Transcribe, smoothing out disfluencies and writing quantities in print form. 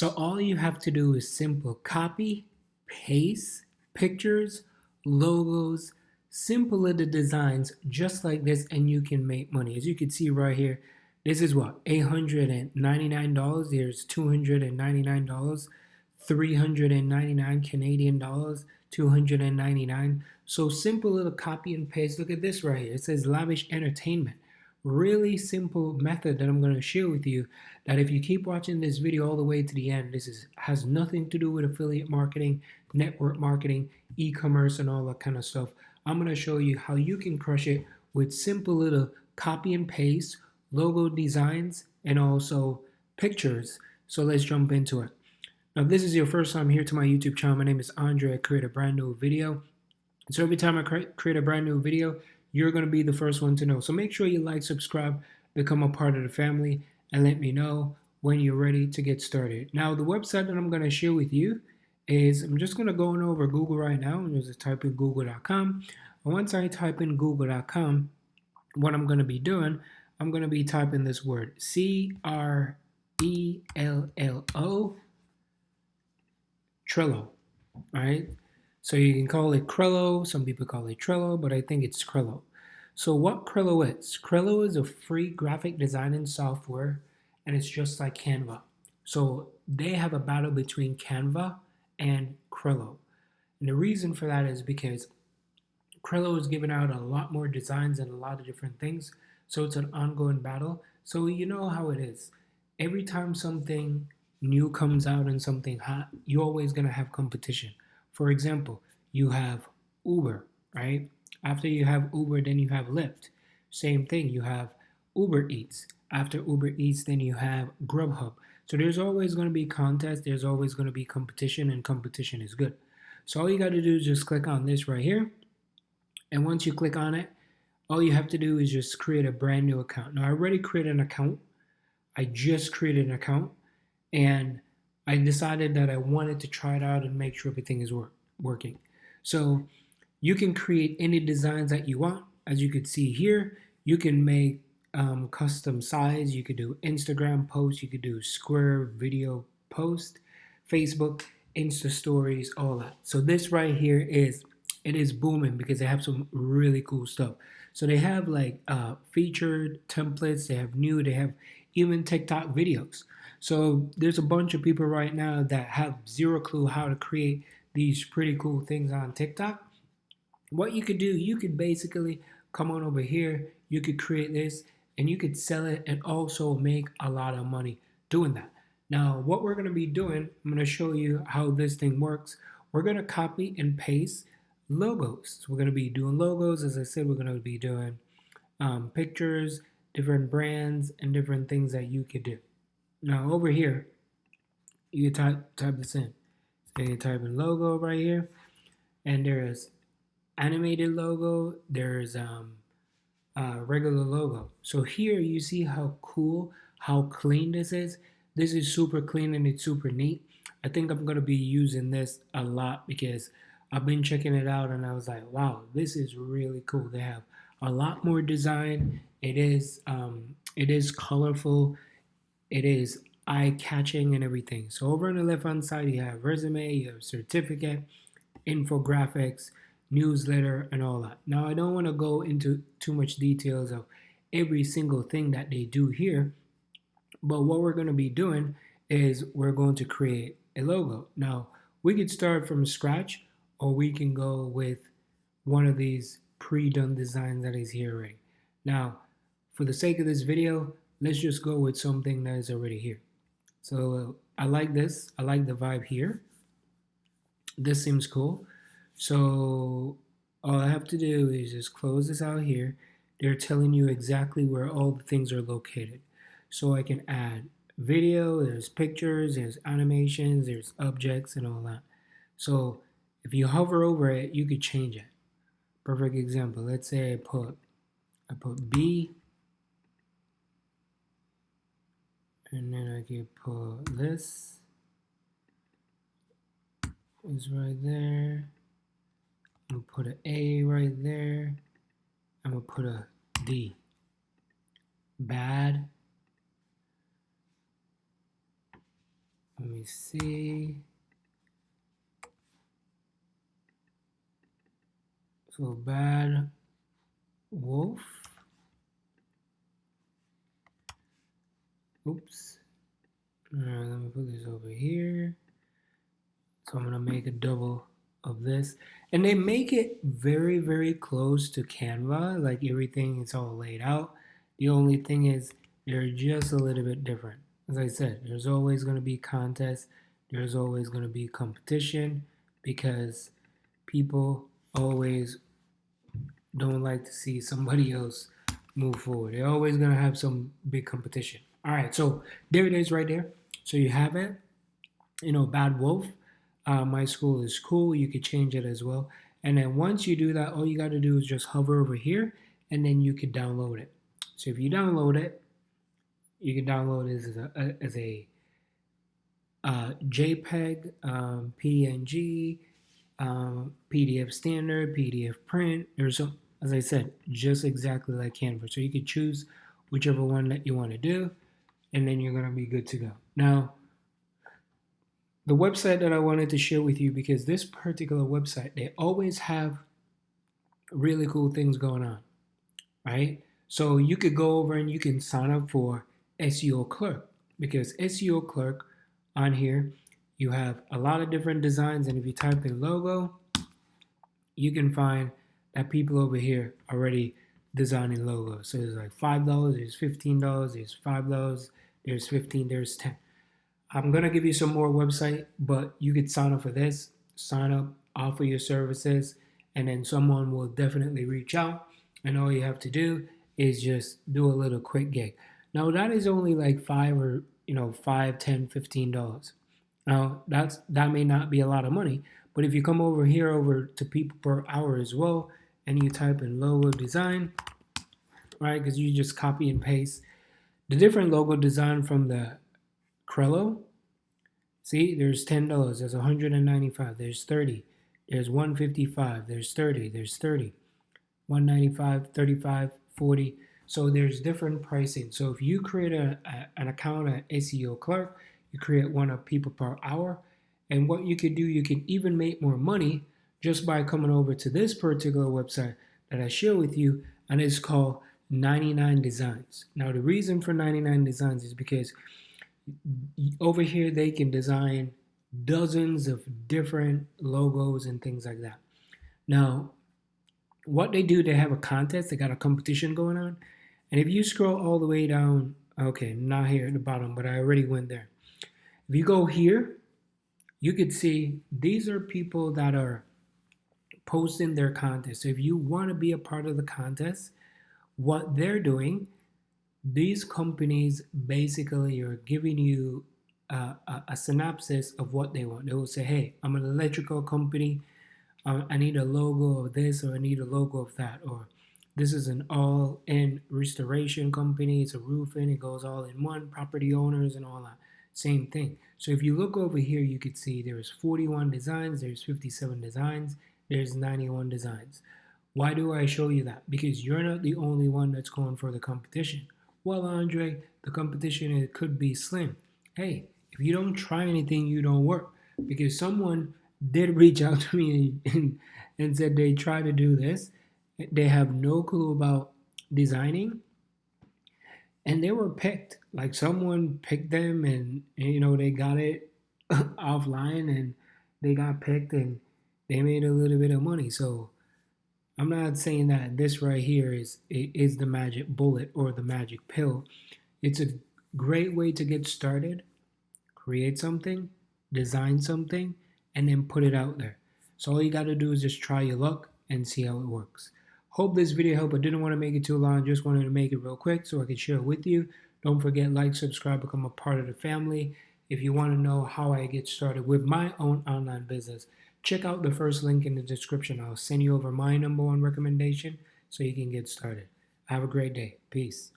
So all you have to do is simple copy, paste pictures, logos, simple little designs just like this, and you can make money. As you can see right here, this is what, $899. There's $299, 399 Canadian dollars, 299. So simple little copy and paste. Look at this right here. It says lavish entertainment. Really simple method that I'm going to share with you, that if you keep watching this video all the way to the end, has nothing to do with affiliate marketing, network marketing, e-commerce, and all that kind of stuff. I'm going to show you how you can crush it with simple little copy and paste, logo designs, and also pictures. So let's jump into it. Now, if this is your first time here to my YouTube channel, my name is Andre. I create a brand new video. So every time I create a brand new video, you're going to be the first one to know. So make sure you like, subscribe, become a part of the family, and let me know when you're ready to get started. Now, the website that I'm going to share with you is, I'm just going to go on over Google right now and just type in google.com. And once I type in google.com, what I'm going to be doing, I'm going to be typing this word, Crello, Trello, all right? So you can call it Crello, some people call it Trello, but I think it's Crello. So what Crello is a free graphic designing software, and it's just like Canva. So they have a battle between Canva and Crello. And the reason for that is because Crello is giving out a lot more designs and a lot of different things. So it's an ongoing battle. So you know how it is. Every time something new comes out and something hot, you're always going to have competition. For example, you have Uber, right? After you have Uber, then you have Lyft. Same thing, you have Uber Eats. After Uber Eats, then you have Grubhub. So there's always going to be contests, there's always going to be competition, and competition is good. So all you got to do is just click on this right here. And once you click on it, all you have to do is just create a brand new account. Now, I already created an account. I just created an account, and I decided that I wanted to try it out and make sure everything is working. So you can create any designs that you want. As you can see here, you can make custom size. You could do Instagram posts. You could do square video post, Facebook, Insta stories, all that. So this right here it is booming because they have some really cool stuff. So they have like featured templates. They have new. They have even TikTok videos. So there's a bunch of people right now that have zero clue how to create these pretty cool things on TikTok. What you could do, you could basically come on over here, you could create this, and you could sell it and also make a lot of money doing that. Now, what we're going to be doing, I'm going to show you how this thing works. We're going to copy and paste logos. So we're going to be doing logos. As I said, we're going to be doing pictures, different brands, and different things that you could do. Now over here, you type this in. So you type in logo right here, and there's animated logo, there's regular logo. So here you see how cool, how clean this is. This is super clean and it's super neat. I think I'm gonna be using this a lot because I've been checking it out and I was like, wow, this is really cool. They have a lot more design. It is colorful. It is eye-catching and everything. So over on the left-hand side, you have resume, you have certificate, infographics, newsletter, and all that. Now, I don't want to go into too much details of every single thing that they do here, but what we're going to be doing is we're going to create a logo. Now, we could start from scratch, or we can go with one of these pre-done designs that is here already. Now, for the sake of this video, let's just go with something that is already here. So I like this. I like the vibe here. This seems cool. So all I have to do is just close this out here. They're telling you exactly where all the things are located. So I can add video, there's pictures, there's animations, there's objects and all that. So if you hover over it, you could change it. Perfect example. Let's say I put B, and then I can put this is right there. I'm gonna put an A right there. I'm gonna put a D. Bad. Let me me see. So bad wolf. Oops. Alright, let me put this over here. So I'm gonna make a double of this. And they make it very, very close to Canva, like everything is all laid out. The only thing is they're just a little bit different. As I said, there's always gonna be contests, there's always gonna be competition because people always don't like to see somebody else move forward. They're always gonna have some big competition. All right, so there it is right there. So you have it, Bad Wolf. My school is cool. You could change it as well. And then once you do that, all you got to do is just hover over here, and then you could download it. So if you download it, you can download it as a JPEG, PNG, PDF standard, PDF print. There's some, as I said, just exactly like Canva. So you could choose whichever one that you want to do, and then you're gonna be good to go. Now, the website that I wanted to share with you, because this particular website, they always have really cool things going on, right? So you could go over and you can sign up for SEO Clerk, because SEO Clerk on here, you have a lot of different designs, and if you type in logo, you can find that people over here already designing logos. So there's like $5, there's $15, there's $5, there's 15, there's 10. I'm gonna give you some more website, but you could sign up for this, sign up, offer your services, and then someone will definitely reach out. And all you have to do is just do a little quick gig. Now that is only like $5 $10, $15. Now that may not be a lot of money, but if you come over here over to people per hour as well, and you type in logo design, right? Because you just copy and paste the different logo design from the Crello. See, there's $10, there's $195, there's 30, there's 155, there's 30, there's 30, 195, 35, 40. So there's different pricing. So if you create an account at SEO Clerk, you create one of people per hour, and what you could do, you can even make more money just by coming over to this particular website that I share with you, and it's called 99 Designs. Now the reason for 99 Designs is because over here they can design dozens of different logos and things like that. Now, what they do, they have a contest, they got a competition going on. And if you scroll all the way down, okay, not here at the bottom, but I already went there. If you go here, you could see these are people that are posting their contest. So if you want to be a part of the contest, what they're doing, these companies basically are giving you a synopsis of what they want. They will say, hey, I'm an electrical company. I need a logo of this, or I need a logo of that. Or this is an all-in restoration company. It's a roofing. It goes all in one. Property owners and all that. Same thing. So if you look over here, you could see there's 41 designs. There's 57 designs. There's 91 designs. Why do I show you that? Because you're not the only one that's going for the competition. Well, Andre, the competition, it could be slim. Hey, if you don't try anything, you don't work. Because someone did reach out to me and said they try to do this. They have no clue about designing. And they were picked. Like someone picked them and they got it offline and they got picked and they made a little bit of money. So I'm not saying that this right here is the magic bullet or the magic pill. It's a great way to get started, create something, design something, and then put it out there. So all you got to do is just try your luck and see how it works. Hope this video helped. I didn't want to make it too long. Just wanted to make it real quick so I could share it with you. Don't forget, like, subscribe, become a part of the family. If you want to know how I get started with my own online business, check out the first link in the description. I'll send you over my #1 recommendation so you can get started. Have a great day. Peace.